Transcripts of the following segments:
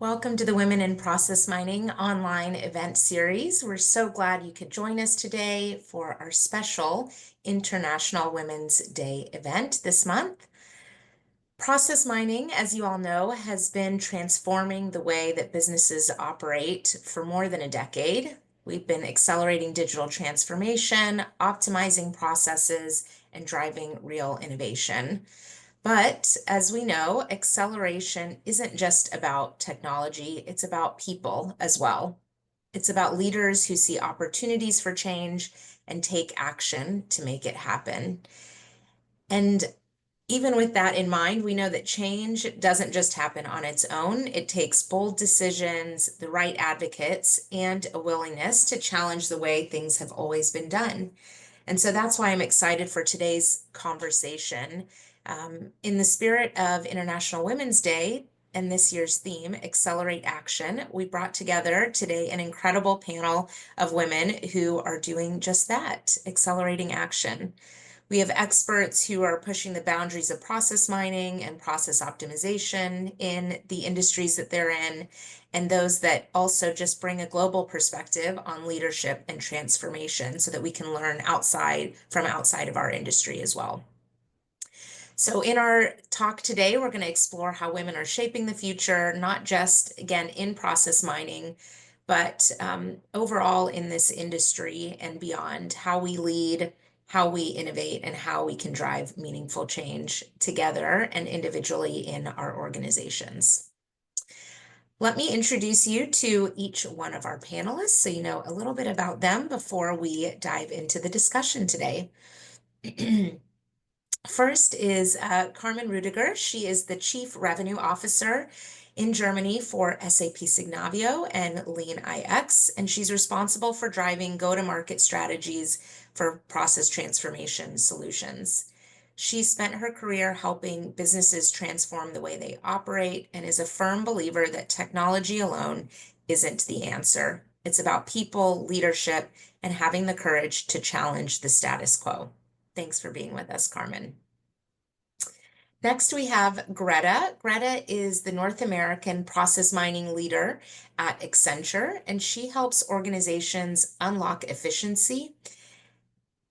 Welcome to the Women in Process Mining online event series. We're so glad you could join us today for our special International Women's Day event this month. Process mining, as you all know, has been transforming the way that businesses operate for more than a decade. We've been accelerating digital transformation, optimizing processes, and driving real innovation. But as we know, acceleration isn't just about technology, it's about people as well. It's about leaders who see opportunities for change and take action to make it happen. And even with that in mind, we know that change doesn't just happen on its own. It takes bold decisions, the right advocates, and a willingness to challenge the way things have always been done. And so that's why I'm excited for today's conversation. In the spirit of International Women's Day and this year's theme, Accelerate Action, we brought together today an incredible panel of women who are doing just that, accelerating action. We have experts who are pushing the boundaries of process mining and process optimization in the industries that they're in, and those that also just bring a global perspective on leadership and transformation so that we can learn outside of our industry as well. So in our talk today, we're going to explore how women are shaping the future, not just, again, in process mining, but overall in this industry and beyond, how we lead, how we innovate, and how we can drive meaningful change together and individually in our organizations. Let me introduce you to each one of our panelists so you know a little bit about them before we dive into the discussion today. First is Carmen Rüdiger. She is the Chief Revenue Officer in Germany for SAP Signavio and LeanIX, and she's responsible for driving go-to-market strategies for process transformation solutions. She spent her career helping businesses transform the way they operate and is a firm believer that technology alone isn't the answer. It's about people, leadership, and having the courage to challenge the status quo. Thanks for being with us, Carmen. Next, we have Gretta. Gretta is the North American process mining leader at Accenture, and she helps organizations unlock efficiency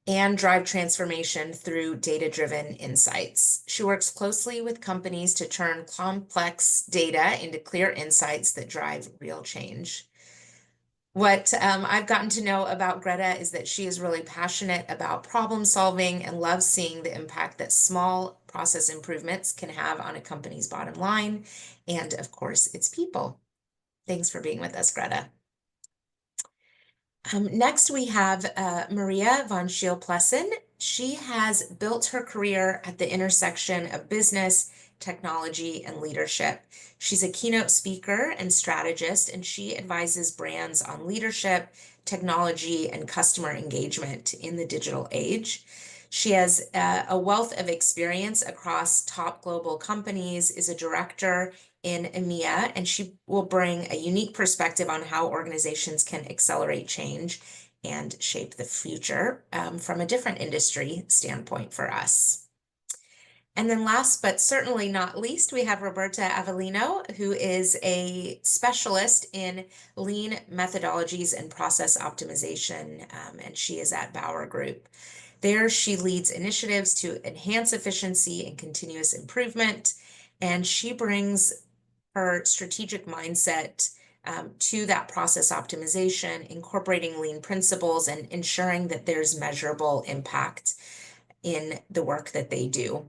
and drive transformation through data-driven insights. She works closely with companies to turn complex data into clear insights that drive real change. What I've gotten to know about Gretta is that she is really passionate about problem solving and loves seeing the impact that small process improvements can have on a company's bottom line and, of course, its people. Thanks for being with us, Gretta. Next, we have Maria von Scheel-Plessen. She has built her career at the intersection of business, technology, and leadership. She's a keynote speaker and strategist, and she advises brands on leadership, technology, and customer engagement in the digital age. She has a wealth of experience across top global companies, is a director in EMEA, and she will bring a unique perspective on how organizations can accelerate change and shape the future from a different industry standpoint for us. And then last but certainly not least, we have Roberta Avelino, who is a specialist in lean methodologies and process optimization, and she is at Bauer Group. There, she leads initiatives to enhance efficiency and continuous improvement, and she brings her strategic mindset to that process optimization, incorporating lean principles and ensuring that there's measurable impact in the work that they do.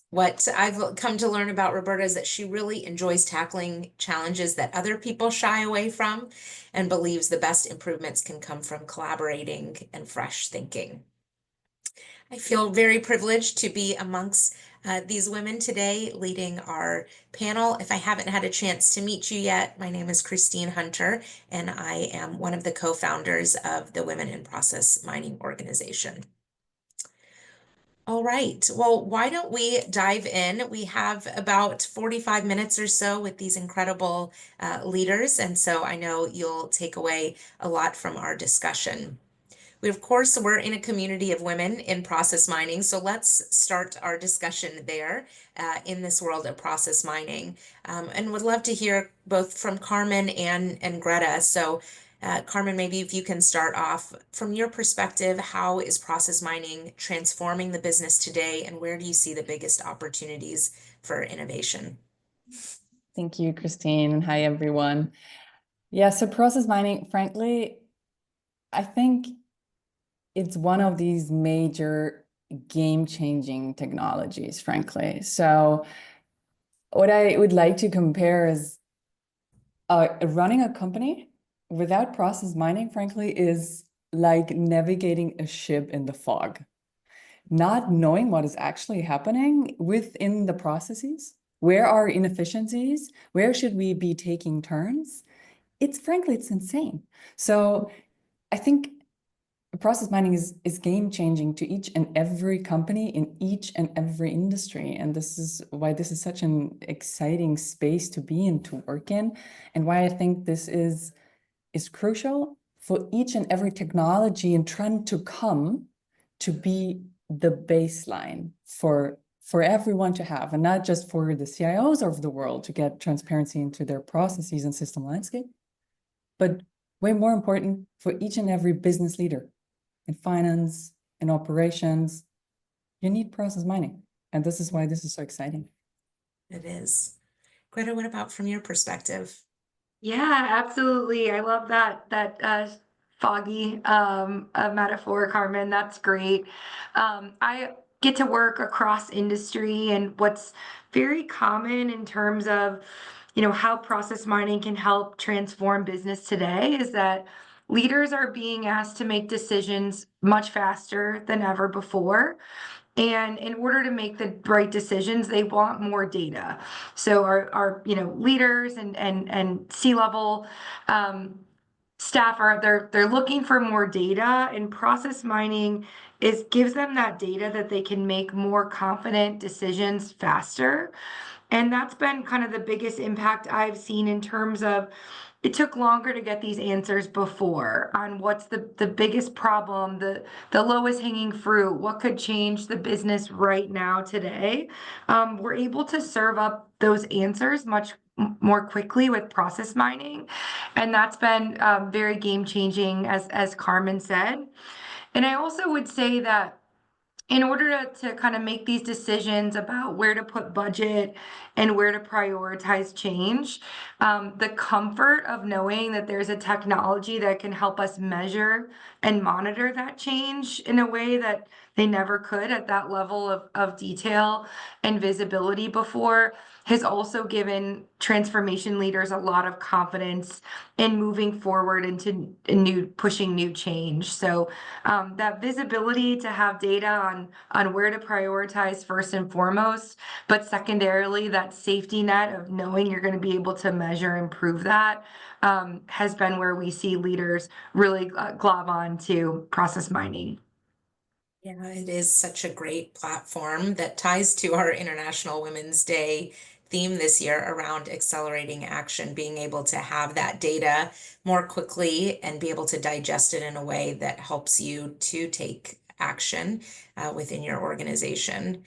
What I've come to learn about Roberta is that she really enjoys tackling challenges that other people shy away from and believes the best improvements can come from collaborating and fresh thinking. I feel very privileged to be amongst these women today leading our panel. If I haven't had a chance to meet you yet, my name is Christine Hunter, and I am one of the co-founders of the Women in Process Mining organization. All right, well, why don't we dive in? We have about 45 minutes or so with these incredible leaders, and so I know you'll take away a lot from our discussion. Of course, we're in a community of women in process mining, so let's start our discussion there in this world of process mining. And would love to hear both from Carmen and Gretta. So, Carmen, maybe if you can start off from your perspective, how is process mining transforming the business today, and where do you see the biggest opportunities for innovation? Thank you, Christine. Hi, everyone. Yeah, so process mining, frankly, I think it's one of these major game-changing technologies, frankly. So what I would like to compare is running a company without process mining, frankly, is like navigating a ship in the fog. Not knowing what is actually happening within the processes, where are inefficiencies, where should we be taking turns? Frankly, it's insane. So I think process mining is game changing to each and every company in each and every industry. And this is why this is such an exciting space to be in, to work in, and why I think this is crucial for each and every technology and trend to come to be the baseline for everyone to have, and not just for the CIOs of the world to get transparency into their processes and system landscape, but way more important for each and every business leader in finance, in operations. You need process mining. And this is why this is so exciting. It is. Greta, what about from your perspective? Yeah, absolutely. I love that foggy metaphor, Carmen. That's great. I get to work across industry, and what's very common in terms of, how process mining can help transform business today is that leaders are being asked to make decisions much faster than ever before. And in order to make the right decisions, they want more data. So our leaders and C-level staff they're looking for more data, and process mining gives them that data that they can make more confident decisions faster. And that's been kind of the biggest impact I've seen in terms of it took longer to get these answers before on what's the biggest problem, the lowest hanging fruit, what could change the business right now today. We're able to serve up those answers much more quickly with process mining, and that's been very game changing, as Carmen said. And I also would say that in order to kind of make these decisions about where to put budget and where to prioritize change, the comfort of knowing that there's a technology that can help us measure and monitor that change in a way that they never could at that level of detail and visibility before has also given transformation leaders a lot of confidence in moving forward into pushing new change. So that visibility to have data on where to prioritize first and foremost, but secondarily, that safety net of knowing you're going to be able to measure and prove that has been where we see leaders really glob on to process mining. Yeah, it is such a great platform that ties to our International Women's Day theme this year around accelerating action, being able to have that data more quickly and be able to digest it in a way that helps you to take action within your organization.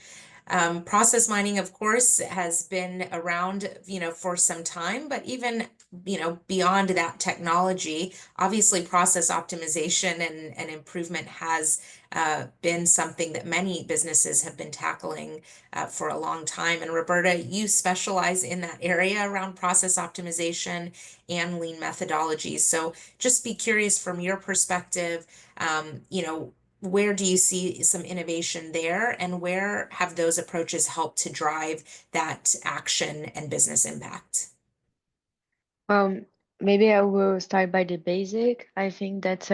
Process mining, of course, has been around, for some time, but even, beyond that technology, obviously process optimization and improvement has been something that many businesses have been tackling for a long time. And Roberta, you specialize in that area around process optimization and lean methodologies. So just be curious from your perspective, where do you see some innovation there, and where have those approaches helped to drive that action and business impact? Um, Maybe I will start by the basic. I think that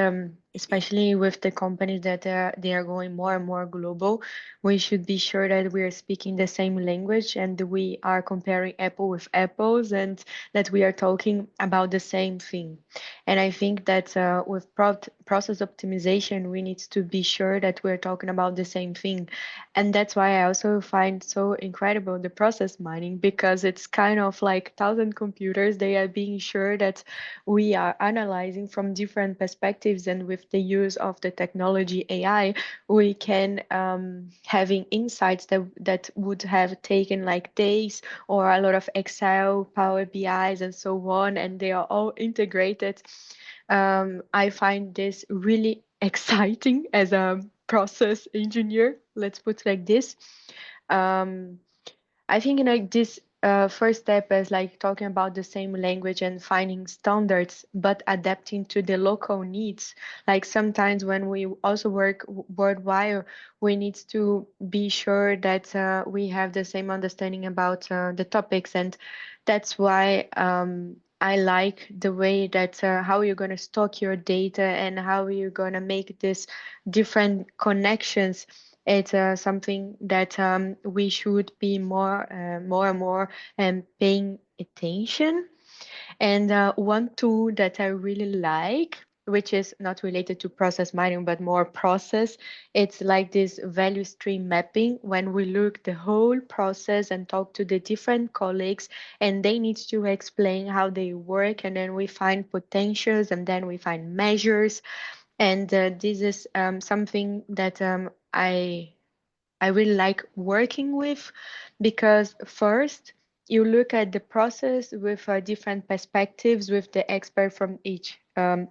especially with the companies that they are going more and more global, we should be sure that we are speaking the same language and we are comparing apple with apples and that we are talking about the same thing. And I think that with process optimization, we need to be sure that we're talking about the same thing. And that's why I also find so incredible the process mining, because it's kind of like thousand computers. They are being sure that we are analyzing from different perspectives and with with the use of the technology AI, we can having insights that would have taken like days or a lot of Excel, Power BIs, and so on, and they are all integrated. I find this really exciting as a process engineer. Let's put it like this. I think like this first step is like talking about the same language and finding standards, but adapting to the local needs. Like sometimes when we also work worldwide, we need to be sure that we have the same understanding about the topics, and that's why I like the way that how you're going to stock your data and how you're going to make this different connections. It's something that we should be more and more paying attention. And one tool that I really like, which is not related to process mining, but more process, it's like this value stream mapping when we look the whole process and talk to the different colleagues and they need to explain how they work. And then we find potentials and then we find measures. And this is something that I really like working with because first you look at the process with different perspectives with the expert from each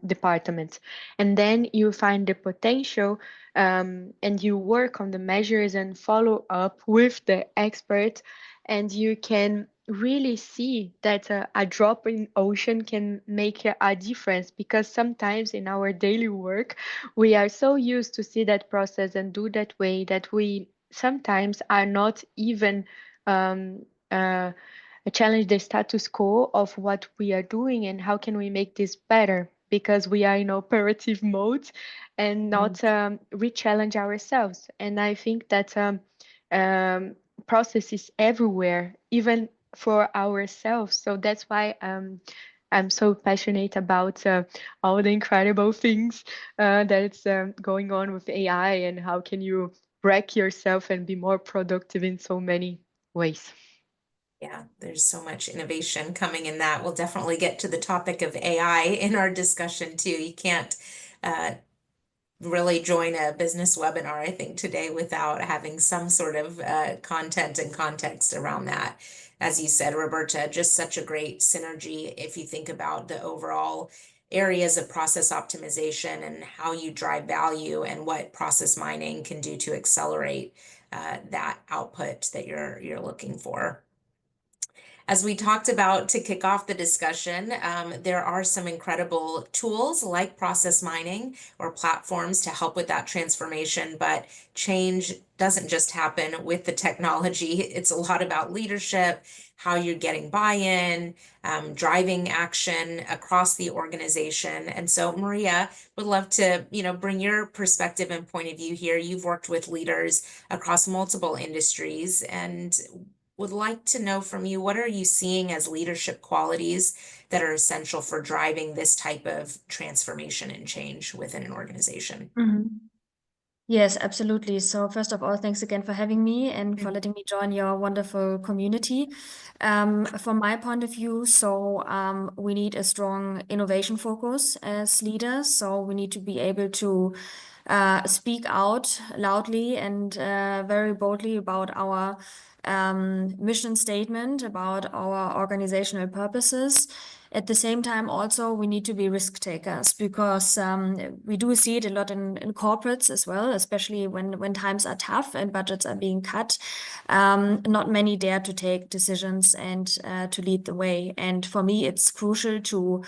department, and then you find the potential and you work on the measures and follow up with the expert, and you can really see that a drop in ocean can make a difference because sometimes in our daily work we are so used to see that process and do that way that we sometimes are not even um, uh, challenge the status quo of what we are doing and how can we make this better because we are in operative mode and not re-challenge ourselves. And I think that um, process is everywhere, even for ourselves. So that's why I'm so passionate about all the incredible things that's going on with AI and how can you wreck yourself and be more productive in so many ways. Yeah, there's so much innovation coming in that. We'll definitely get to the topic of AI in our discussion too. You can't uh, really join a business webinar, I think, today without having some sort of content and context around that. As you said, Roberta, just such a great synergy if you think about the overall areas of process optimization and how you drive value and what process mining can do to accelerate that output that you're looking for. As we talked about to kick off the discussion, there are some incredible tools like process mining or platforms to help with that transformation, but change doesn't just happen with the technology. It's a lot about leadership, how you're getting buy-in, driving action across the organization. And so Maria would love to, bring your perspective and point of view here. You've worked with leaders across multiple industries and would like to know from you, what are you seeing as leadership qualities that are essential for driving this type of transformation and change within an organization? Yes, absolutely. So first of all, thanks again for having me and for letting me join your wonderful community. From my point of view, we need a strong innovation focus as leaders. So we need to be able to speak out loudly and very boldly about our mission statement, about our organizational purposes. At the same time, also, we need to be risk takers because we do see it a lot in corporates as well, especially when times are tough and budgets are being cut. Not many dare to take decisions and to lead the way. And for me, it's crucial to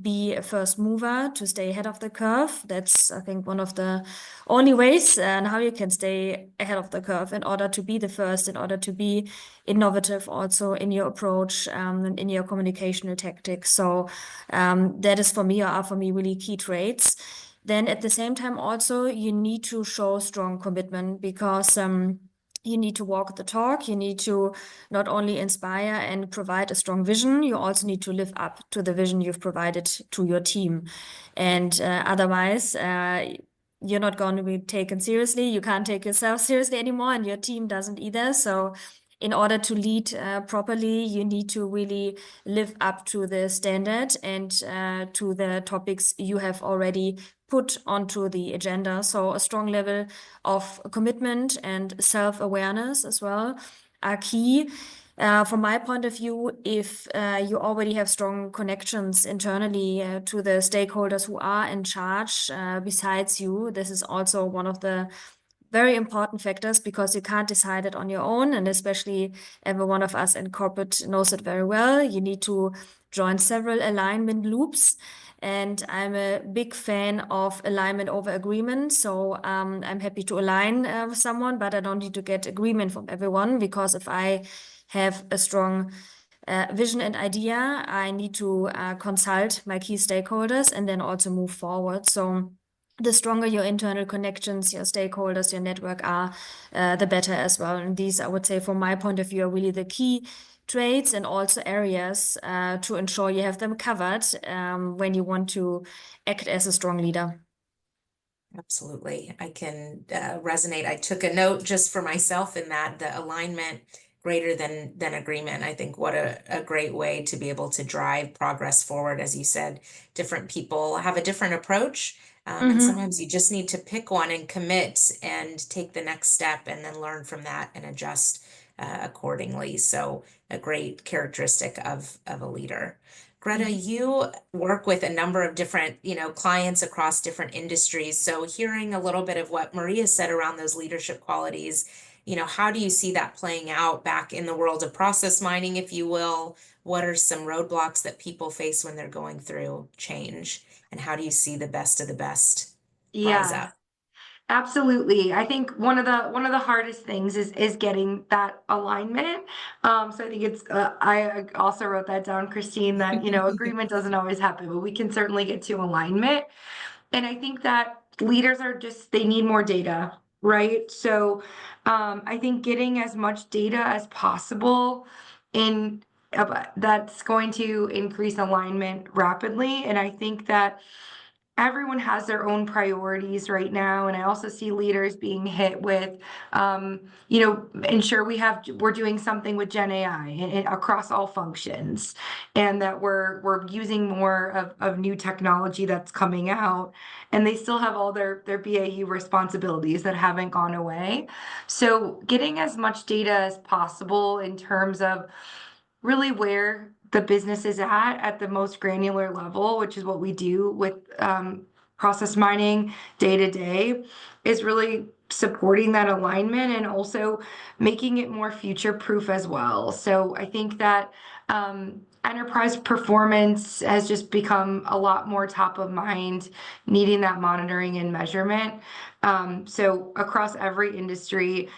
be a first mover, to stay ahead of the curve. That's, I think, one of the only ways and how you can stay ahead of the curve in order to be the first, in order to be innovative also in your approach and in your communicational tactics. So that is for me, or are for me, really key traits. Then at the same time, also, you need to show strong commitment because you need to walk the talk. You need to not only inspire and provide a strong vision, you also need to live up to the vision you've provided to your team. And otherwise, you're not going to be taken seriously. You can't take yourself seriously anymore, and your team doesn't either. So in order to lead properly, you need to really live up to the standard and to the topics you have already put onto the agenda. So a strong level of commitment and self-awareness as well are key. From my point of view, if you already have strong connections internally to the stakeholders who are in charge besides you, this is also one of the very important factors, because you can't decide it on your own. And especially every one of us in corporate knows it very well. You need to join several alignment loops. And I'm a big fan of alignment over agreement. So I'm happy to align with someone, but I don't need to get agreement from everyone, because if I have a strong vision and idea, I need to consult my key stakeholders and then also move forward. So the stronger your internal connections, your stakeholders, your network are, the better as well. And these, I would say, from my point of view, are really the key traits and also areas to ensure you have them covered when you want to act as a strong leader. Absolutely. I can resonate. I took a note just for myself in that, the alignment greater than agreement. I think what a great way to be able to drive progress forward. As you said, different people have a different approach. And sometimes you just need to pick one and commit and take the next step and then learn from that and adjust accordingly. So a great characteristic of a leader. Gretta, you work with a number of different, clients across different industries. So hearing a little bit of what Maria said around those leadership qualities, how do you see that playing out back in the world of process mining, if you will? What are some roadblocks that people face when they're going through change? And how do you see the best of the best rise Yeah. up? Absolutely. I think one of the hardest things is getting that alignment. So I think it's I also wrote that down, Christine, that agreement doesn't always happen, but we can certainly get to alignment. And I think that leaders they need more data, right? So I think getting as much data as possible in that's going to increase alignment rapidly. And I think that everyone has their own priorities right now, and I also see leaders being hit with ensure we're doing something with Gen AI across all functions, and that we're using more of new technology that's coming out, and they still have all their BAU responsibilities that haven't gone away. So getting as much data as possible in terms of really where the business is at the most granular level, which is what we do with process mining day to day, is really supporting that alignment and also making it more future proof as well. So I think that enterprise performance has just become a lot more top of mind, needing that monitoring and measurement. So across every industry,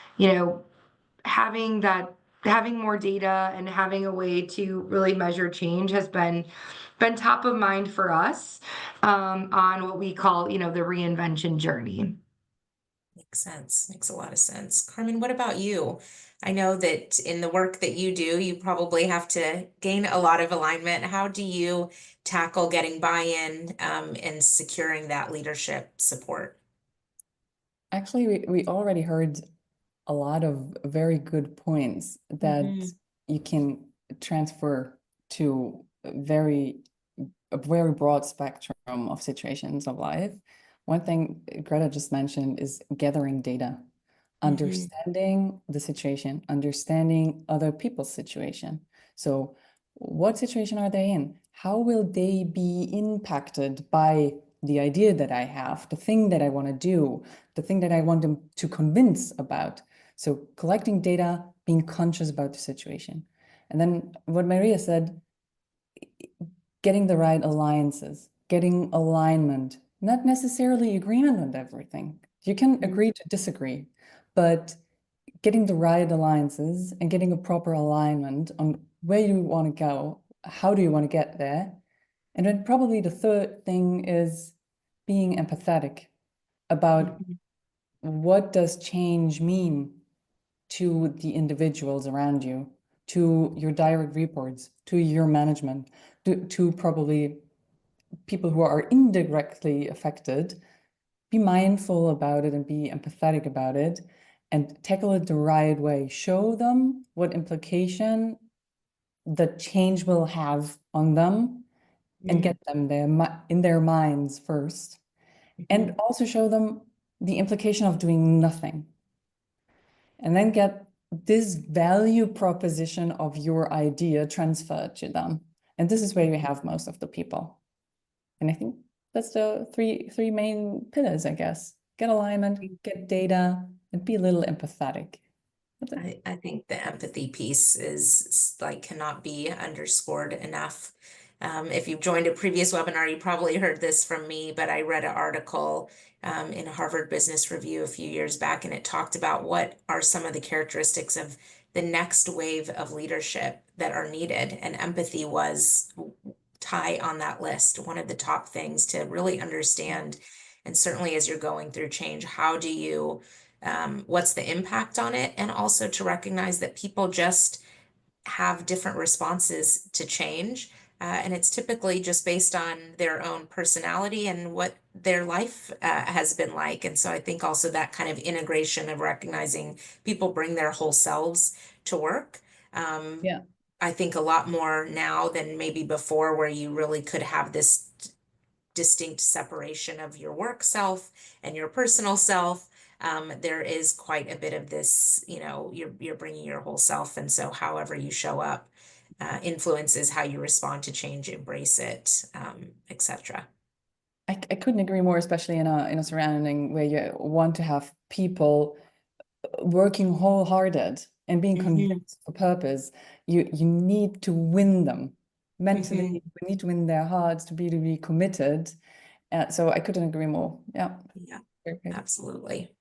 having more data and having a way to really measure change has been top of mind for us on what we call, the reinvention journey. Makes sense. Makes a lot of sense. Carmen, what about you? I know that in the work that you do, you probably have to gain a lot of alignment. How do you tackle getting buy-in and securing that leadership support? Actually, we already heard a lot of very good points that you can transfer to a very broad spectrum of situations of life. One thing Greta just mentioned is gathering data, understanding the situation, understanding other people's situation. So what situation are they in? How will they be impacted by the idea that I have, the thing that I want to do, the thing that I want them to convince about? So collecting data, being conscious about the situation. And then what Maria said, getting the right alliances, getting alignment, not necessarily agreement on everything. You can agree to disagree, but getting the right alliances and getting a proper alignment on where you want to go, how do you want to get there? And then probably the third thing is being empathetic about what does change mean to the individuals around you, to your direct reports, to your management, to probably people who are indirectly affected. Be mindful about it and be empathetic about it. and tackle it the right way. Show them what implication the change will have on them and get them there in their minds first. And also show them the implication of doing nothing. And then get this value proposition of your idea transferred to them. And this is where you have most of the people. And I think that's the three main pillars, I guess. Get alignment, get data, and be a little empathetic. I think the empathy piece is like cannot be underscored enough. If you've joined a previous webinar, you probably heard this from me, but I read an article in a Harvard Business Review a few years back, and it talked about what are some of the characteristics of the next wave of leadership that are needed, and empathy was high on that list, one of the top things to really understand. And certainly as you're going through change, how do you what's the impact on it, and also to recognize that people just have different responses to change, and it's typically just based on their own personality and what their life has been like. And so I think also that kind of integration of recognizing people bring their whole selves to work. Yeah. I think a lot more now than maybe before, where you really could have this distinct separation of your work self and your personal self. There is quite a bit of this, you're bringing your whole self, and so however you show up influences how you respond to change, embrace it, etc. I couldn't agree more, especially in a surrounding where you want to have people working wholehearted and being convinced of purpose. You need to win them mentally. We need to win their hearts to be committed. So I couldn't agree more. Yeah. Yeah, Okay. absolutely.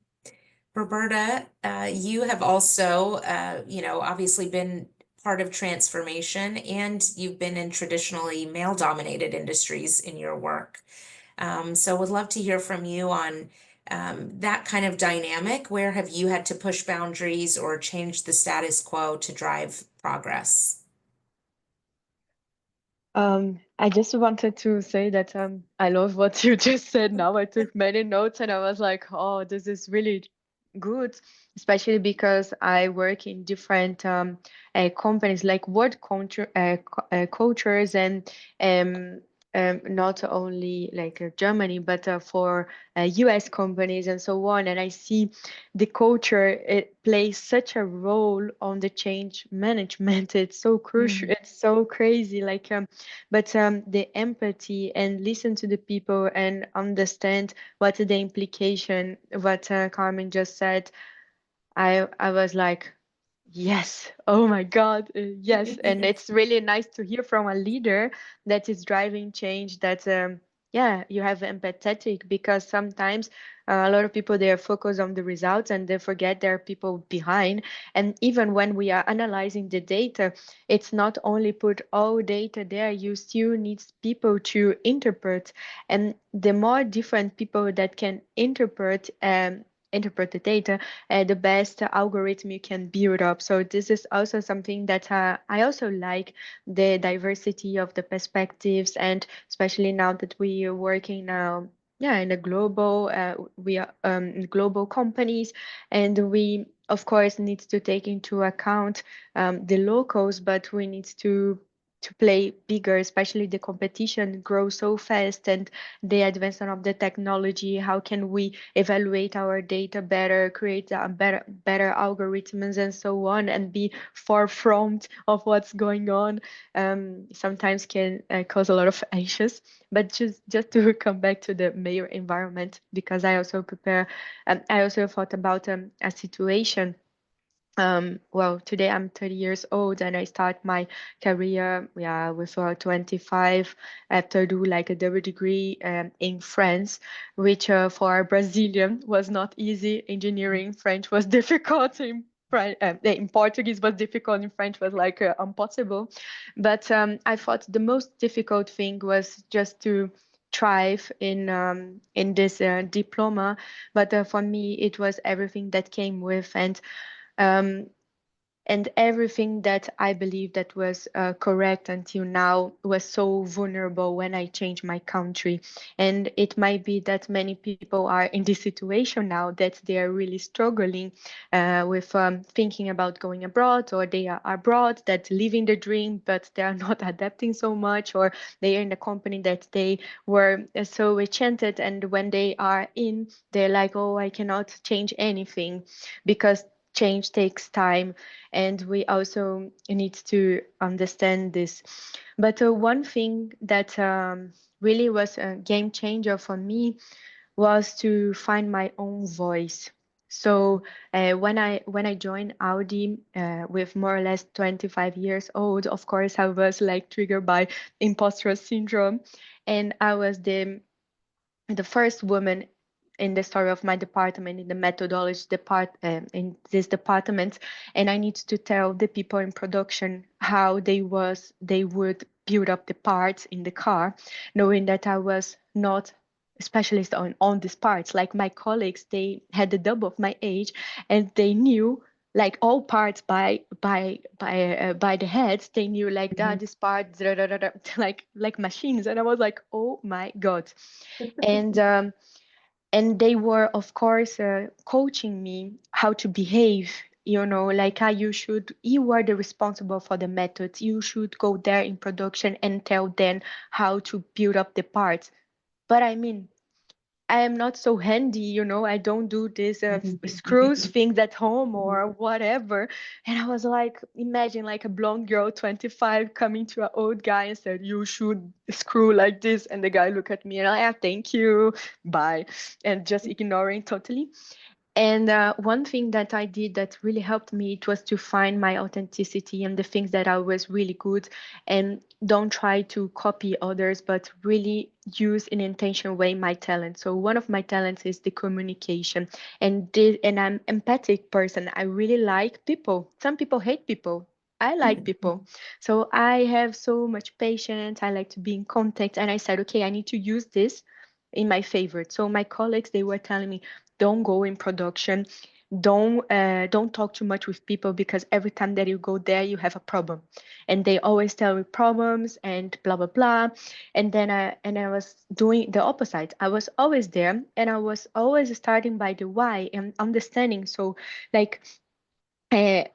Roberta, you have also, obviously been part of transformation, and you've been in traditionally male-dominated industries in your work. So would love to hear from you on that kind of dynamic. Where have you had to push boundaries or change the status quo to drive progress? I just wanted to say that I love what you just said now. I took many notes and I was like, oh, this is really good, especially because I work in different companies like cultures and um, not only like Germany, but for US companies and so on. And I see the culture, it plays such a role on the change management. It's so crucial. It's so crazy. But the empathy and listen to the people and understand what the implication, what Carmen just said, I was like, yes, oh my God, yes. And it's really nice to hear from a leader that is driving change, that yeah, you have empathetic, because sometimes a lot of people, they are focused on the results and they forget there are people behind. And even when we are analyzing the data, it's not only put all data there, you still need people to interpret. And the more different people that can interpret the data, the best algorithm you can build up. So this is also something that I also like, the diversity of the perspectives, and especially now that we are working now, yeah, in a global, we are global companies, and we of course need to take into account the locals, but we need to play bigger, especially the competition grows so fast and the advancement of the technology. How can we evaluate our data better, create a better algorithms and so on, and be forefront of what's going on? Sometimes can cause a lot of anxious. But just to come back to the mayor environment, because I also prepare, I also thought about a situation. Well, today I'm 30 years old and I start my career, yeah, with 25 after do like a double degree in France, which for a Brazilian was not easy. Engineering French was difficult. In Portuguese was difficult. In French was like impossible. But I thought the most difficult thing was just to thrive in this diploma. But for me, it was everything that came with, and um, And everything that I believe that was correct until now was so vulnerable when I changed my country. And it might be that many people are in this situation now that they are really struggling with thinking about going abroad, or they are abroad that living the dream, but they are not adapting so much, or they are in a company that they were so enchanted, and when they are in, they're like, oh, I cannot change anything, because change takes time, and we also need to understand this. But one thing that really was a game changer for me was to find my own voice. So when I joined Audi with more or less 25 years old, of course I was like triggered by imposter syndrome, and I was the first woman in the story of my department, in the methodology in this department, and I need to tell the people in production how they would build up the parts in the car, knowing that I was not a specialist on these parts. Like my colleagues, they had the double of my age, and they knew like all parts by the heads. They knew like that this part da, da, da, da, like machines, and I was like, oh my god. And and they were of course coaching me how to behave, like you are the responsible for the methods, you should go there in production and tell them how to build up the parts. But I mean, I am not so handy, I don't do this screws things at home or whatever. And I was like, imagine like a blonde girl, 25, coming to an old guy and said, you should screw like this. And the guy looked at me and I, yeah, thank you, bye. And just ignoring totally. And one thing that I did that really helped me, it was to find my authenticity and the things that I was really good, and don't try to copy others, but really use in an intentional way my talent. So one of my talents is the communication, and I'm empathic person. I really like people. Some people hate people. I like people. So I have so much patience. I like to be in contact. And I said, okay, I need to use this in my favor. So my colleagues, they were telling me, don't go in production, don't talk too much with people, because every time that you go there you have a problem, and they always tell me problems and blah blah blah. And then I was doing the opposite. I was always there, and I was always starting by the why and understanding. So like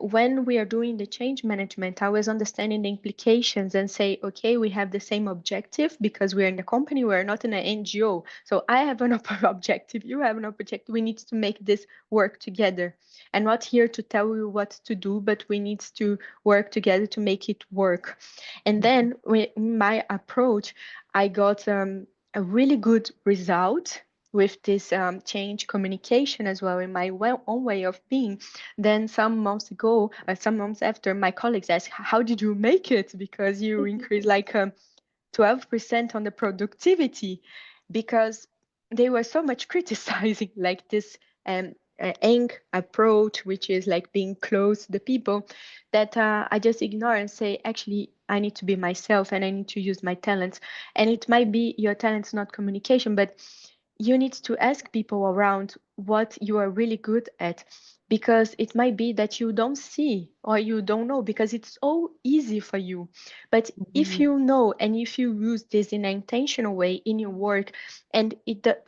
when we are doing the change management, I was understanding the implications and say, okay, we have the same objective because we're in the company, we're not in an NGO. So I have an objective, you have an objective. We need to make this work together. I'm not here to tell you what to do, but we need to work together to make it work. And then my approach, I got a really good result with this change communication as well in my own way of being. Then some months ago, some months after, my colleagues asked, how did you make it? Because you increased like 12% on the productivity, because they were so much criticizing like this Eng approach, which is like being close to the people, that I just ignore and say, actually, I need to be myself and I need to use my talents. And it might be your talents, not communication, but you need to ask people around what you are really good at, because it might be that you don't see or you don't know, because it's so easy for you. But if you know, and if you use this in an intentional way in your work, and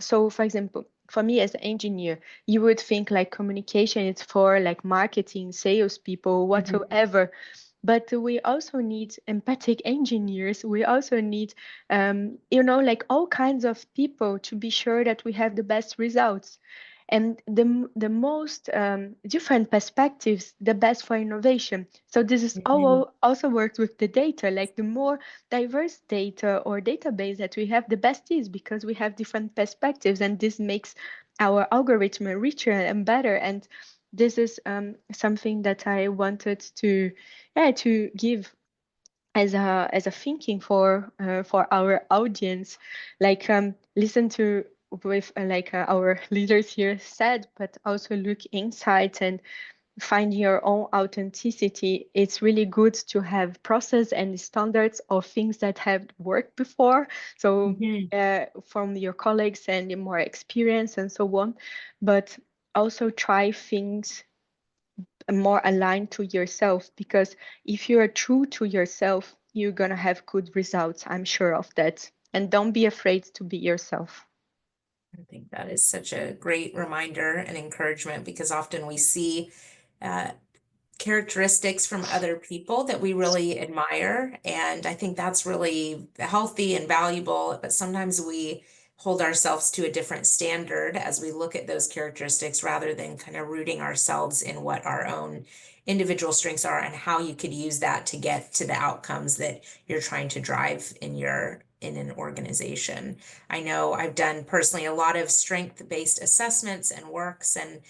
so for example, for me as an engineer, you would think like communication is for like marketing, salespeople, whatsoever. But we also need empathic engineers. We also need, like all kinds of people to be sure that we have the best results. And the most different perspectives, the best for innovation. So this is also works with the data. Like the more diverse data or database that we have, the best is, because we have different perspectives, and this makes our algorithm richer and better. And this is something that I wanted to give as a thinking for our audience, like listen to with our leaders here said, but also look inside and find your own authenticity. It's really good to have process and standards of things that have worked before, so from your colleagues and more experience and so on, but also try things more aligned to yourself, because if you are true to yourself, you're going to have good results. I'm sure of that. And don't be afraid to be yourself. I think that is such a great reminder and encouragement, because often we see characteristics from other people that we really admire. And I think that's really healthy and valuable. But sometimes we hold ourselves to a different standard as we look at those characteristics, rather than kind of rooting ourselves in what our own individual strengths are and how you could use that to get to the outcomes that you're trying to drive in an organization. I know I've done personally a lot of strength-based assessments and works, and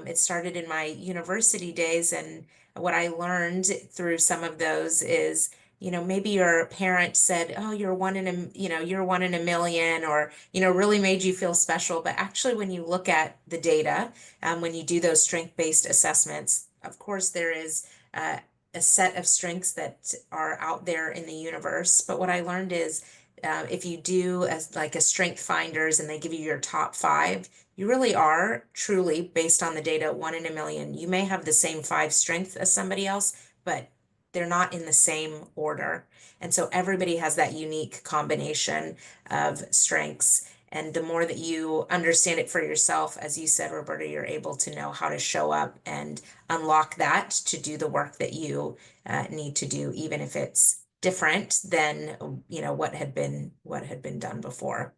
it started in my university days. And what I learned through some of those is, maybe your parent said, oh, you're one in a, you're one in a million, or, really made you feel special. But actually, when you look at the data, when you do those strength-based assessments, of course, there is a set of strengths that are out there in the universe. But what I learned is, if you do like a strength finders and they give you your top 5, you really are truly, based on the data, one in a million. You may have the same 5 strengths as somebody else, but they're not in the same order. And so everybody has that unique combination of strengths. And the more that you understand it for yourself, as you said, Roberta, you're able to know how to show up and unlock that to do the work that you need to do, even if it's different than what had been done before.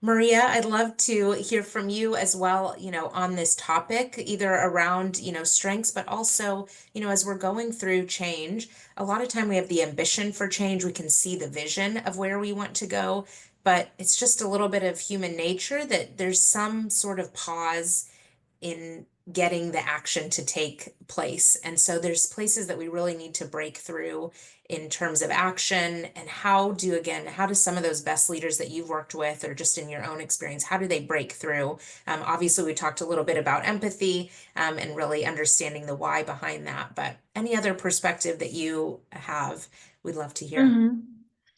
Maria, I'd love to hear from you as well, on this topic, either around, strengths, but also, as we're going through change, a lot of time we have the ambition for change. We can see the vision of where we want to go, but it's just a little bit of human nature that there's some sort of pause in getting the action to take place. And so there's places that we really need to break through in terms of action. And how do some of those best leaders that you've worked with, or just in your own experience, how do they break through? Obviously, we talked a little bit about empathy and really understanding the why behind that. But any other perspective that you have, we'd love to hear. Mm-hmm.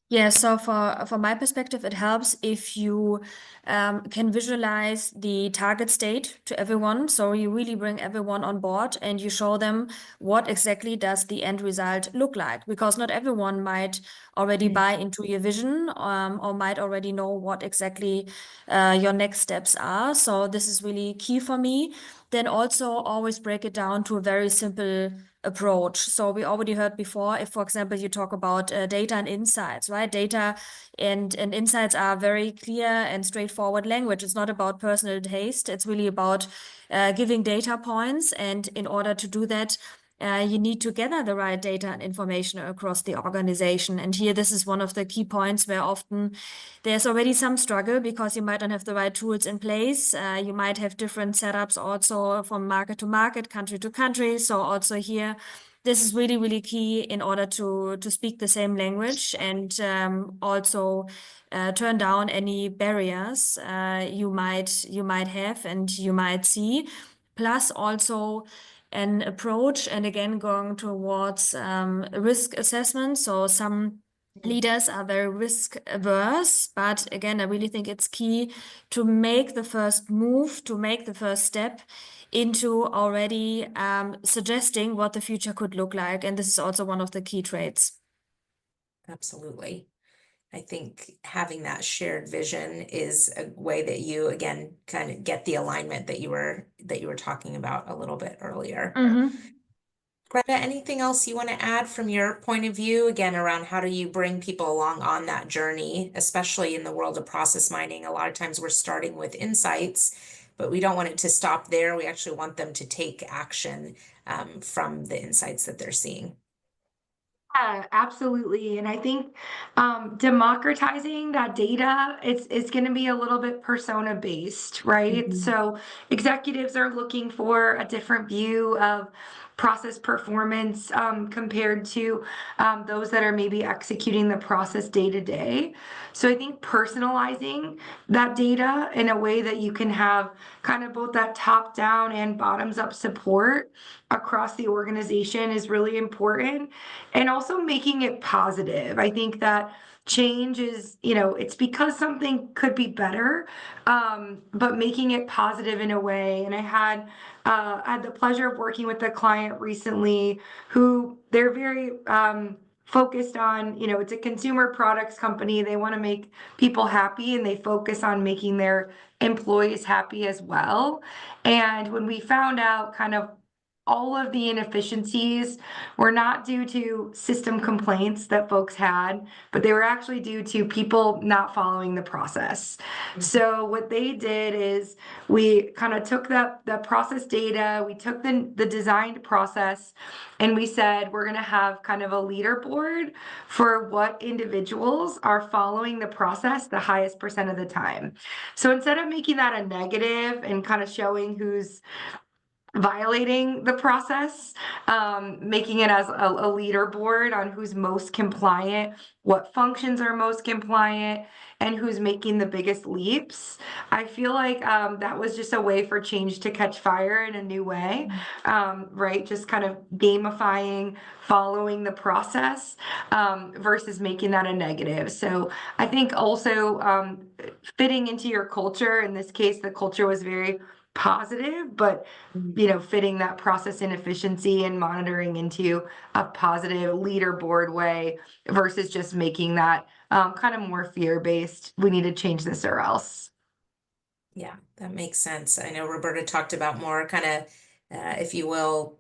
Yeah, so from my perspective, it helps if you can visualize the target state to everyone. So you really bring everyone on board and you show them what exactly does the end result look like, because not everyone might already buy into your vision or might already know what exactly your next steps are. So this is really key for me. Then also always break it down to a very simple approach. So we already heard before, if, for example, you talk about data and insights, right? Data and insights are very clear and straightforward language. It's not about personal taste. It's really about giving data points. And in order to do that, you need to gather the right data and information across the organization. And here, this is one of the key points where often there's already some struggle, because you might not have the right tools in place. You might have different setups also from market to market, country to country. So also here, this is really, really key in order to speak the same language, and also turn down any barriers you might have and you might see. Plus also an approach, and again, going towards risk assessment. So some leaders are very risk averse, but again, I really think it's key to make the first move, to make the first step into already suggesting what the future could look like. And this is also one of the key traits. Absolutely. I think having that shared vision is a way that you, again, kind of get the alignment that you were talking about a little bit earlier. Mm-hmm. Greta, anything else you want to add from your point of view, again, around how do you bring people along on that journey, especially in the world of process mining? A lot of times we're starting with insights, but we don't want it to stop there. We actually want them to take action from the insights that they're seeing. Yeah, absolutely. And I think democratizing that data, it's going to be a little bit persona based, right? So executives are looking for a different view of process performance compared to those that are maybe executing the process day to day. So I think personalizing that data in a way that you can have kind of both that top down and bottoms up support across the organization is really important, and also making it positive. I think that change is, it's because something could be better, but making it positive in a way. And I had the pleasure of working with a client recently who they're very focused on, it's a consumer products company. They want to make people happy, and they focus on making their employees happy as well. And when we found out kind of all of the inefficiencies were not due to system complaints that folks had, but they were actually due to people not following the process. So what they did is we kind of took the process data, we took the designed process, and we said we're going to have kind of a leaderboard for what individuals are following the process the highest percent of the time. So instead of making that a negative and kind of showing who's violating the process, making it as a leaderboard on who's most compliant, what functions are most compliant, and who's making the biggest leaps. I feel like that was just a way for change to catch fire in a new way, right? Just kind of gamifying, following the process, versus making that a negative. So I think also fitting into your culture, in this case, the culture was very positive, but fitting that process inefficiency and monitoring into a positive leaderboard way versus just making that kind of more fear-based. We need to change this or else. Yeah, that makes sense. I know Roberta talked about more kind of, if you will,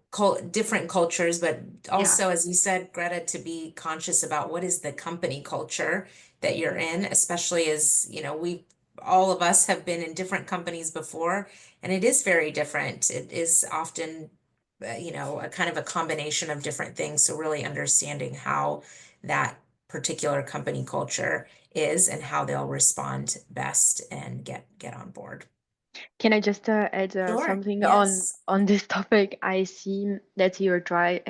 different cultures, but also, as you said, Greta, to be conscious about what is the company culture that you're in, especially as, all of us have been in different companies before, and it is very different. It is often, a kind of a combination of different things. So really understanding how that particular company culture is and how they'll respond best and get on board. Can I just add Sure. something Yes. on this topic? I see that you're dry.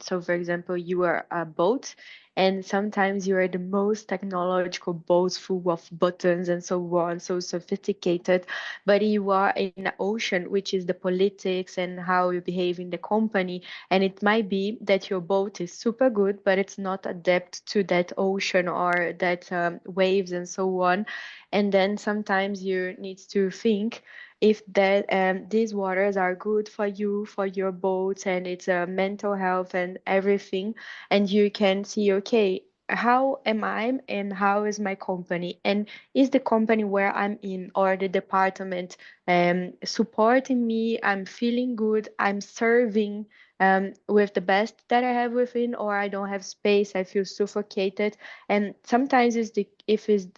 So, for example, you are a boat, and sometimes you are the most technological boats full of buttons and so on, so sophisticated. But you are in an ocean, which is the politics and how you behave in the company. And it might be that your boat is super good, but it's not adept to that ocean or that waves and so on. And then sometimes you need to think if that these waters are good for you, for your boats, and it's mental health and everything, and you can see, okay, how am I and how is my company, and is the company where I'm in or the department supporting me, I'm feeling good, I'm serving with the best that I have within, or I don't have space, I feel suffocated. And sometimes is the if is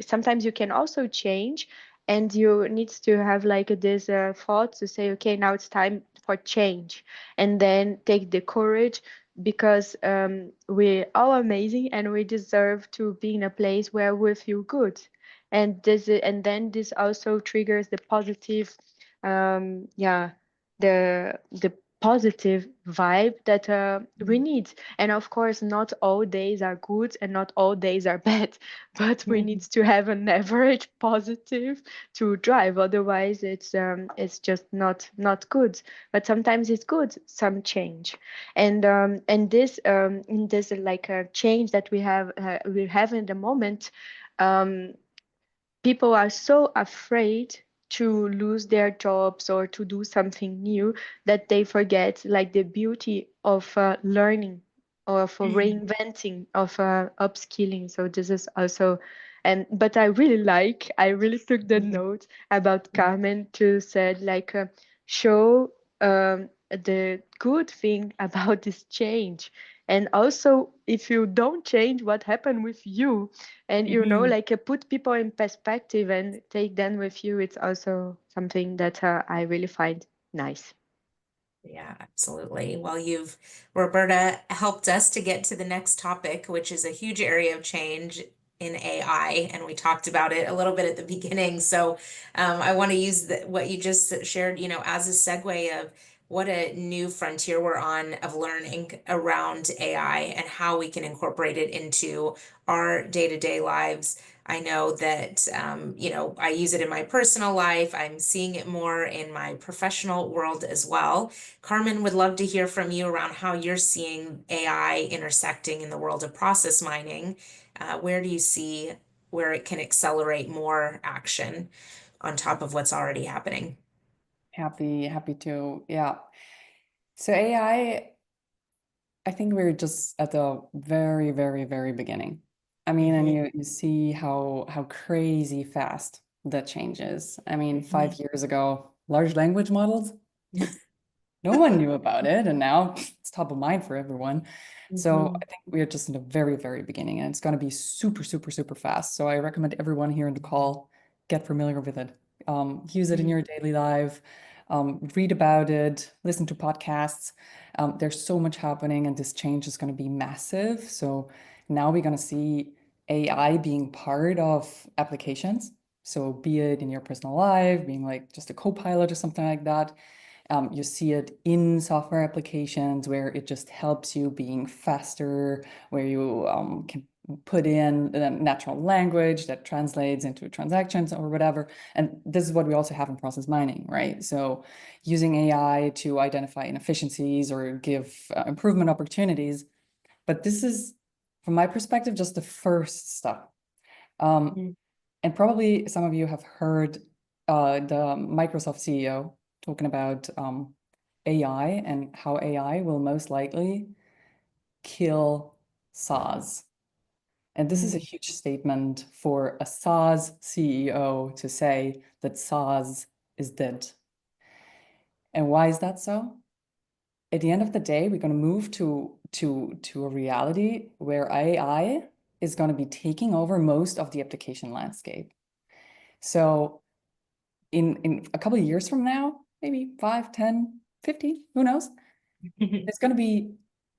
sometimes you can also change, and you need to have like this thought to say, okay, now it's time for change, and then take the courage, because we are amazing and we deserve to be in a place where we feel good. And then this also triggers the positive, yeah, the positive vibe that we need. And of course, not all days are good and not all days are bad, but we need to have an average positive to drive. Otherwise, it's just not good. But sometimes it's good, some change, and this in this like a change that we have in the moment. Um, People are so afraid to lose their jobs or to do something new that they forget like the beauty of learning or for reinventing, of upskilling. So this is also, and but I really took the note about Carmen to said like show the good thing about this change, and also if you don't change, what happened with you, and like put people in perspective and take them with you. It's also something that I really find nice. Yeah, absolutely. Well, Roberta, helped us to get to the next topic, which is a huge area of change in AI, and we talked about it a little bit at the beginning. So I want to use what you just shared, as a segue of what a new frontier we're on of learning around AI and how we can incorporate it into our day-to-day lives. I know that, I use it in my personal life. I'm seeing it more in my professional world as well. Carmen, would love to hear from you around how you're seeing AI intersecting in the world of process mining. Where do you see where it can accelerate more action on top of what's already happening? Happy to. Yeah. So AI, I think we're just at the very, very, very beginning. I mean, and you see how crazy fast that changes. I mean, 5 years ago, large language models, no one knew about it, and now it's top of mind for everyone. So I think we're just in the very, very beginning, and it's going to be super, super, super fast. So I recommend everyone here in the call get familiar with it. Use it in your daily life, read about it, listen to podcasts. There's so much happening, and this change is going to be massive. So now we're going to see AI being part of applications. So be it in your personal life, being like just a co-pilot or something like that. You see it in software applications where it just helps you being faster, where you can put in natural language that translates into transactions or whatever. And this is what we also have in process mining, right? So using AI to identify inefficiencies or give improvement opportunities. But this is, from my perspective, just the first step. And probably some of you have heard the Microsoft CEO talking about AI and how AI will most likely kill SaaS. And this is a huge statement for a SaaS CEO to say that SaaS is dead. And why is that so? At the end of the day, we're going to move to a reality where AI is going to be taking over most of the application landscape. So in a couple of years from now, maybe 5, 10, 50, who knows? There's going to be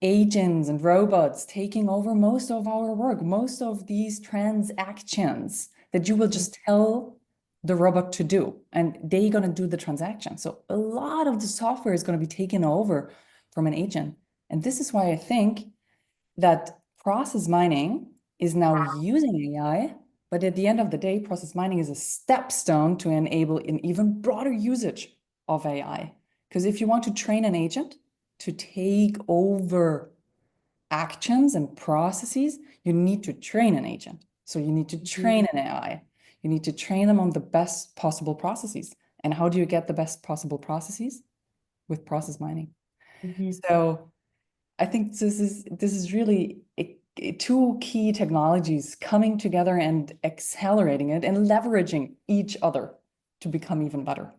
agents and robots taking over most of our work, most of these transactions that you will just tell the robot to do, and they're going to do the transaction. So a lot of the software is going to be taken over from an agent. And this is why I think that process mining is now using AI, but at the end of the day, process mining is a stepstone to enable an even broader usage of AI. Because if you want to train an agent to take over actions and processes, you need to train an agent. So you need to train an AI. You need to train them on the best possible processes. And how do you get the best possible processes? With process mining. So I think this is really two key technologies coming together and accelerating it and leveraging each other to become even better.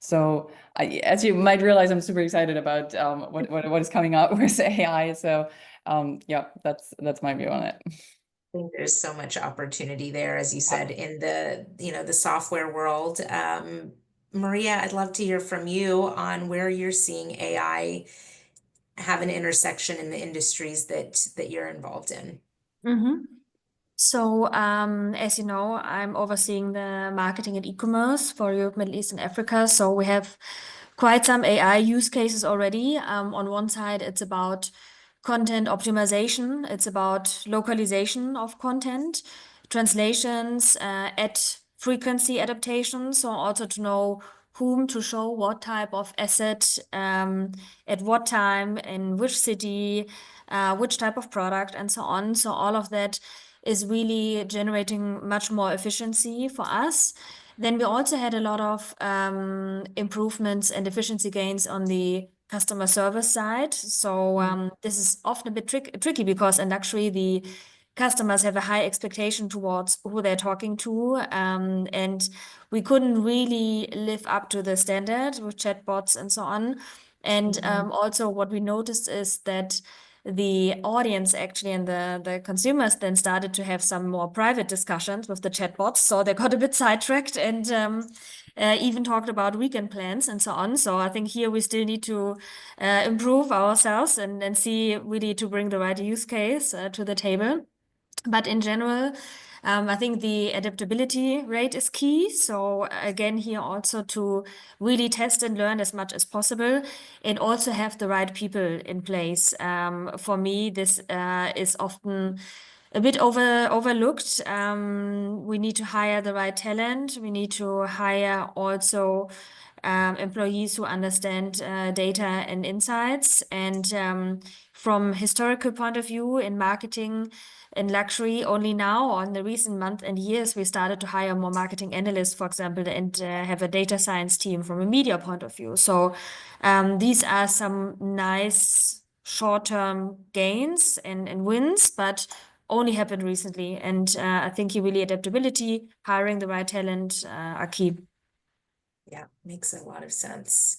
So as you might realize, I'm super excited about what is coming up with AI. So yeah, that's my view on it. I think there's so much opportunity there, as you said, in the software world. Maria, I'd love to hear from you on where you're seeing AI have an intersection in the industries that you're involved in. So, as you know, I'm overseeing the marketing and e-commerce for Europe, Middle East, and Africa. So we have quite some AI use cases already. On one side, it's about content optimization. It's about localization of content, translations, ad frequency adaptations. So also to know whom to show what type of asset, at what time, in which city, which type of product, and so on. So all of that is really generating much more efficiency for us. Then we also had a lot of improvements and efficiency gains on the customer service side. So this is often a bit tricky because in luxury, the customers have a high expectation towards who they're talking to. And we couldn't really live up to the standard with chatbots and so on. And also what we noticed is that the audience actually and the consumers then started to have some more private discussions with the chatbots. So they got a bit sidetracked and even talked about weekend plans and so on. So I think here we still need to improve ourselves and see really to bring the right use case to the table. But in general, I think the adaptability rate is key. So again, here also to really test and learn as much as possible and also have the right people in place. For me, this is often a bit overlooked. We need to hire the right talent. We need to hire also employees who understand data and insights. And from historical point of view in marketing and luxury, only now on the recent month and years, we started to hire more marketing analysts, for example, and have a data science team from a media point of view. So these are some nice short-term gains and wins, but only happened recently. And I think really adaptability, hiring the right talent are key. Yeah, makes a lot of sense.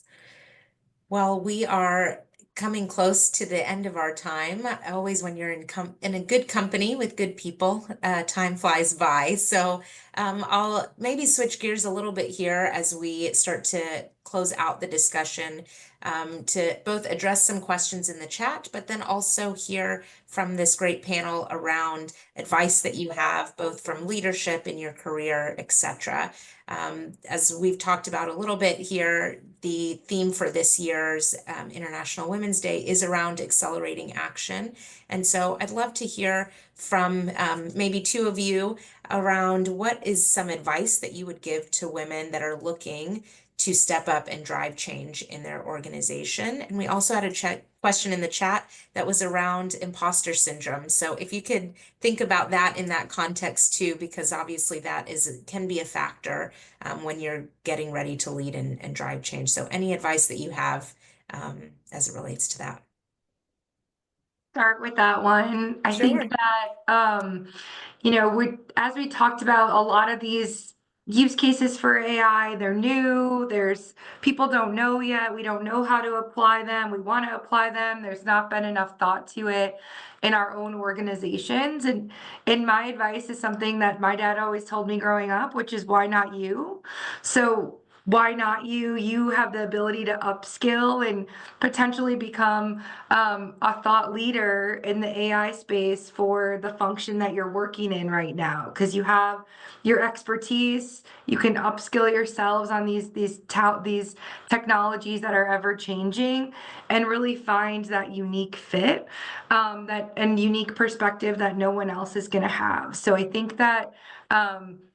Well, we are coming close to the end of our time. Always when you're in a good company with good people, time flies by. So I'll maybe switch gears a little bit here as we start to close out the discussion, to both address some questions in the chat, but then also hear from this great panel around advice that you have, both from leadership in your career, etc. As we've talked about a little bit here, the theme for this year's International Women's Day is around accelerating action. And so I'd love to hear from maybe two of you around what is some advice that you would give to women that are looking to step up and drive change in their organization. And we also had a question in the chat that was around imposter syndrome. So if you could think about that in that context too, because obviously that can be a factor when you're getting ready to lead and drive change. So any advice that you have as it relates to that? Start with that one. I think Sure. that, as we talked about, a lot of these use cases for AI, they're new. People don't know yet. We don't know how to apply them. We want to apply them. There's not been enough thought to it in our own organizations. And my advice is something that my dad always told me growing up, which is why not you? So why not you? You have the ability to upskill and potentially become a thought leader in the AI space for the function that you're working in right now, because you have your expertise. You can upskill yourselves on these technologies that are ever changing, and really find that unique fit, and unique perspective that no one else is going to have. So I think that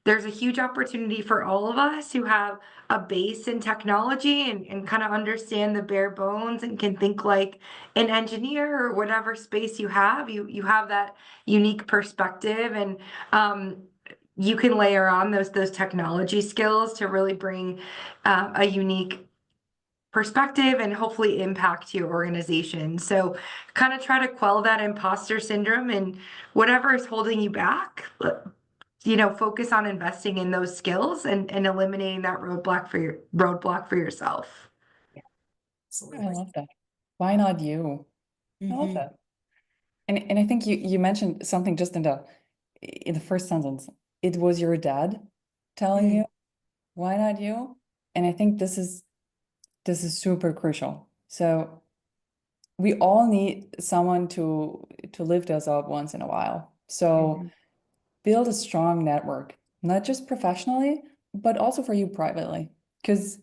there's a huge opportunity for all of us who have a base in technology and kind of understand the bare bones and can think like an engineer, or whatever space you have. You have that unique perspective, and you can layer on those technology skills to really bring a unique perspective and hopefully impact your organization. So kind of try to quell that imposter syndrome, and whatever is holding you back, focus on investing in those skills and eliminating that roadblock for yourself. Yeah, I absolutely. love that. Why not you? I love Mhm. that. And I think you mentioned something just in the first sentence. It was your dad telling you, why not you? And I think this is super crucial. So we all need someone to lift us up once in a while. So build a strong network, not just professionally, but also for you privately. Because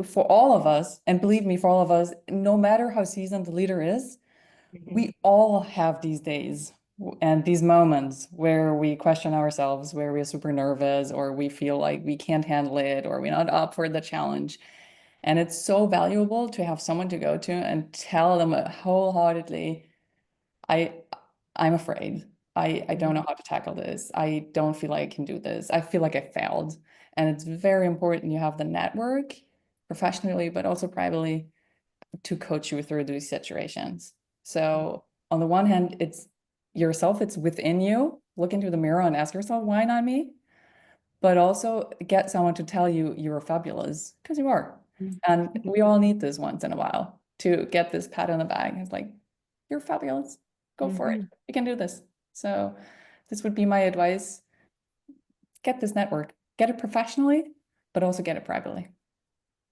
for all of us, and believe me, for all of us, no matter how seasoned the leader is, we all have these days and these moments where we question ourselves, where we're super nervous, or we feel like we can't handle it, or we're not up for the challenge. And it's so valuable to have someone to go to and tell them wholeheartedly, I'm afraid. I don't know how to tackle this. I don't feel like I can do this. I feel like I failed. And it's very important you have the network professionally, but also privately, to coach you through these situations. So on the one hand, it's yourself, it's within you. Look into the mirror and ask yourself, why not me? But also get someone to tell you you're fabulous, because you are. And we all need this once in a while to get this pat on the back. It's like, you're fabulous. Go for it. You can do this. So this would be my advice. Get this network. Get it professionally, but also get it privately.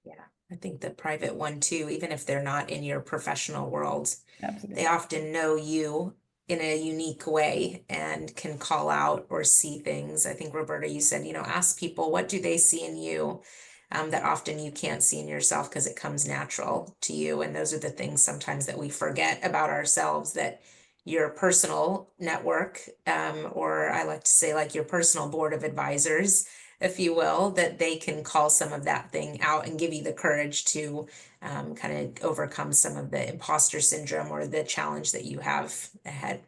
Yeah, I think the private one too, even if they're not in your professional world, Absolutely. they often know you in a unique way and can call out or see things. I think, Roberta, you said, ask people, what do they see in you that often you can't see in yourself because it comes natural to you. And those are the things sometimes that we forget about ourselves that your personal network, or I like to say like your personal board of advisors, if you will, that they can call some of that thing out and give you the courage to kind of overcome some of the imposter syndrome or the challenge that you have ahead.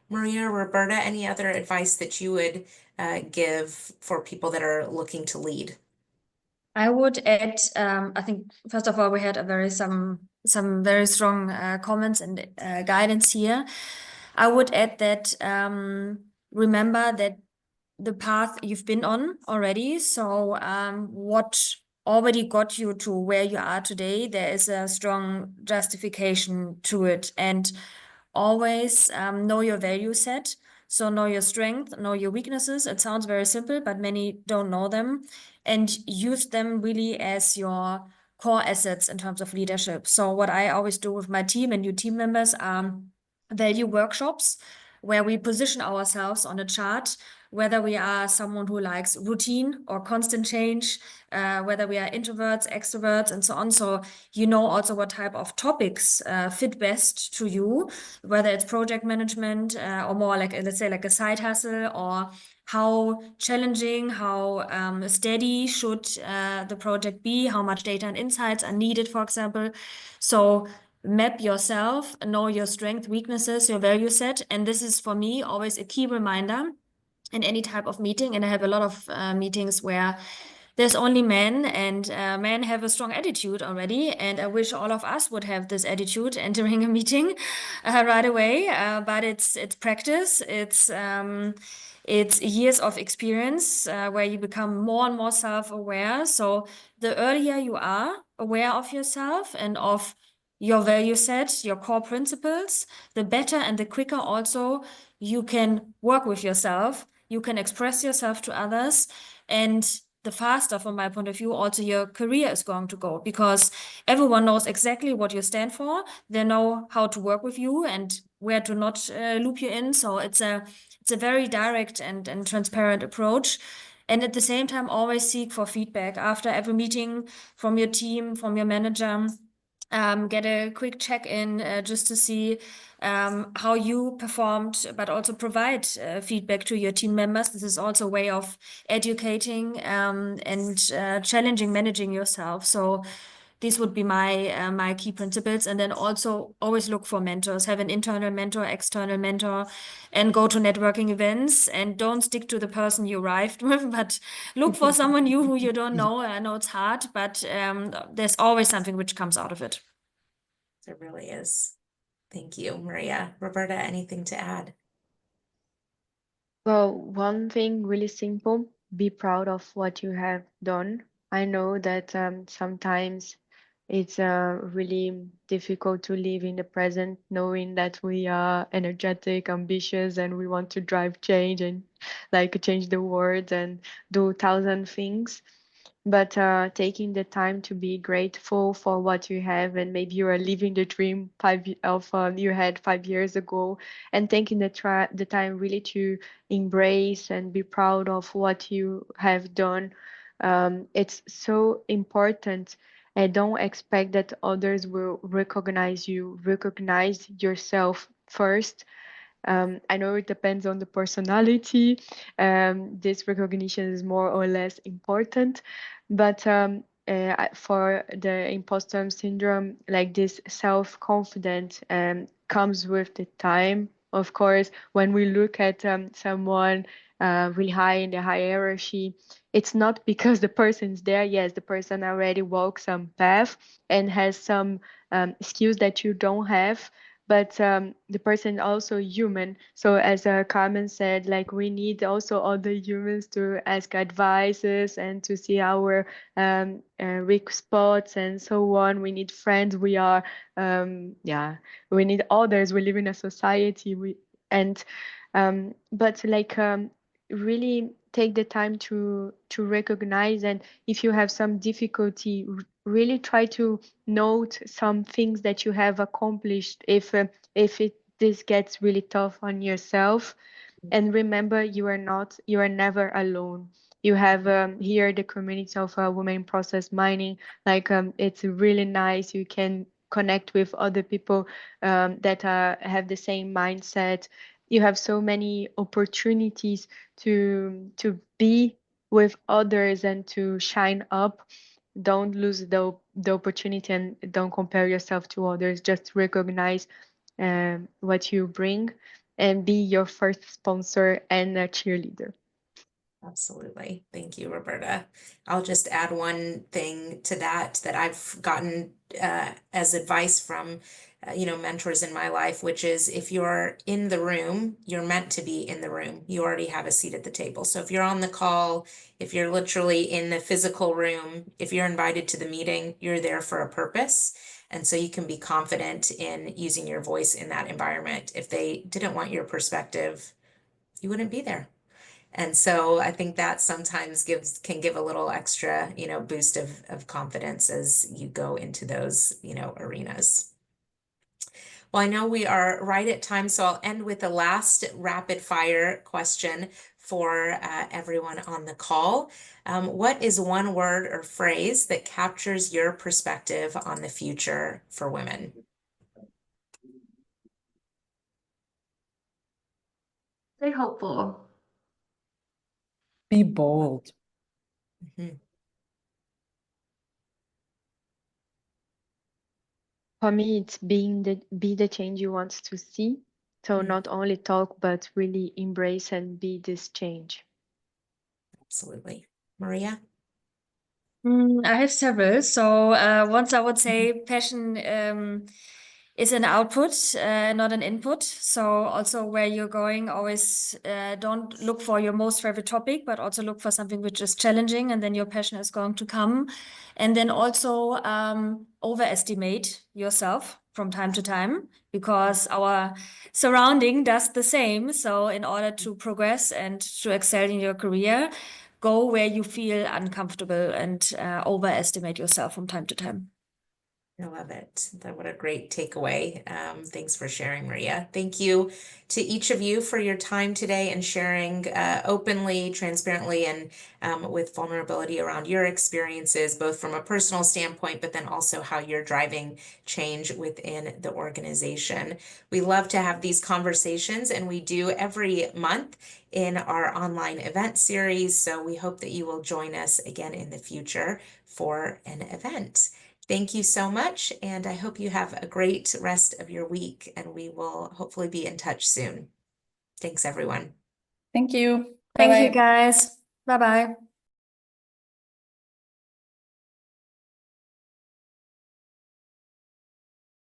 Maria, Roberta, any other advice that you would give for people that are looking to lead? I would add, I think first of all, we had some very strong comments and guidance here. I would add that remember that the path you've been on already. So what already got you to where you are today, there is a strong justification to it. And always know your value set. So know your strength, know your weaknesses. It sounds very simple, but many don't know them. And use them really as your core assets in terms of leadership. So what I always do with my team and new team members are value workshops where we position ourselves on a chart, whether we are someone who likes routine or constant change, whether we are introverts, extroverts, and so on. So you know also what type of topics fit best to you, whether it's project management or more like, let's say, like a side hustle, or how challenging, how steady should the project be, how much data and insights are needed, for example. So map yourself, know your strengths, weaknesses, your value set. And this is for me always a key reminder in any type of meeting. And I have a lot of meetings where there's only men, and men have a strong attitude already. And I wish all of us would have this attitude entering a meeting right away. But it's practice. It's years of experience where you become more and more self-aware. So the earlier you are aware of yourself and of your value set, your core principles, the better and the quicker also you can work with yourself. You can express yourself to others, and the faster, from my point of view, also your career is going to go, because everyone knows exactly what you stand for. They know how to work with you and where to not loop you in. So it's a very direct and transparent approach. And at the same time, always seek for feedback after every meeting from your team, from your manager. Get a quick check-in just to see how you performed, but also provide feedback to your team members. This is also a way of educating and challenging managing yourself. So these would be my key principles. And then also always look for mentors, have an internal mentor, external mentor, and go to networking events. And don't stick to the person you arrived with, but look for someone new who you don't know. I know it's hard, but there's always something which comes out of it. It really is. Thank you, Maria. Roberta, anything to add? Well, one thing really simple, be proud of what you have done. I know that sometimes it's really difficult to live in the present, knowing that we are energetic, ambitious, and we want to drive change and like change the world and do thousand things. But taking the time to be grateful for what you have, and maybe you are living the dream you had 5 years ago, and taking the time really to embrace and be proud of what you have done. It's so important. And don't expect that others will recognize you. Recognize yourself first. I know it depends on the personality. This recognition is more or less important, but for the imposter syndrome, like this self-confidence comes with the time. Of course, when we look at someone really high in the hierarchy, it's not because the person's there. Yes, the person already walks some path and has some skills that you don't have, but the person is also human. So as Carmen said, like we need also other humans to ask advices and to see our weak spots and so on. We need friends. Yeah, we need others. We live in a society. But like really take the time to recognize, and if you have some difficulty, really try to note some things that you have accomplished if this gets really tough on yourself. And remember, you are never alone. You have here the community of women in process mining. Like it's really nice. You can connect with other people that have the same mindset. You have so many opportunities to be with others and to shine up. Don't lose the opportunity and don't compare yourself to others. Just recognize what you bring and be your first sponsor and a cheerleader. Absolutely. Thank you, Roberta. I'll just add one thing to that I've gotten as advice from mentors in my life, which is if you're in the room, you're meant to be in the room. You already have a seat at the table. So if you're on the call, if you're literally in the physical room, if you're invited to the meeting, you're there for a purpose. And so you can be confident in using your voice in that environment. If they didn't want your perspective, you wouldn't be there. And so I think that sometimes can give a little extra, boost of confidence as you go into those, arenas. Well, I know we are right at time, so I'll end with the last rapid fire question for everyone on the call. What is one word or phrase that captures your perspective on the future for women? Stay hopeful. Be bold. Mm-hmm. For me, it's be the change you want to see. So not only talk, but really embrace and be this change. Absolutely. Maria? I have several. So once I would say passion is an output, not an input. So also where you're going, always don't look for your most favorite topic, but also look for something which is challenging, and then your passion is going to come. And then also overestimate yourself from time to time, because our surrounding does the same. So in order to progress and to excel in your career, go where you feel uncomfortable and overestimate yourself from time to time. I love it. What a great takeaway. Thanks for sharing, Maria. Thank you to each of you for your time today and sharing openly, transparently, and with vulnerability around your experiences, both from a personal standpoint, but then also how you're driving change within the organization. We love to have these conversations, and we do every month in our online event series. So we hope that you will join us again in the future for an event. Thank you so much, and I hope you have a great rest of your week, and we will hopefully be in touch soon. Thanks, everyone. Thank you. Thank you, Bye-bye. guys. Bye-bye.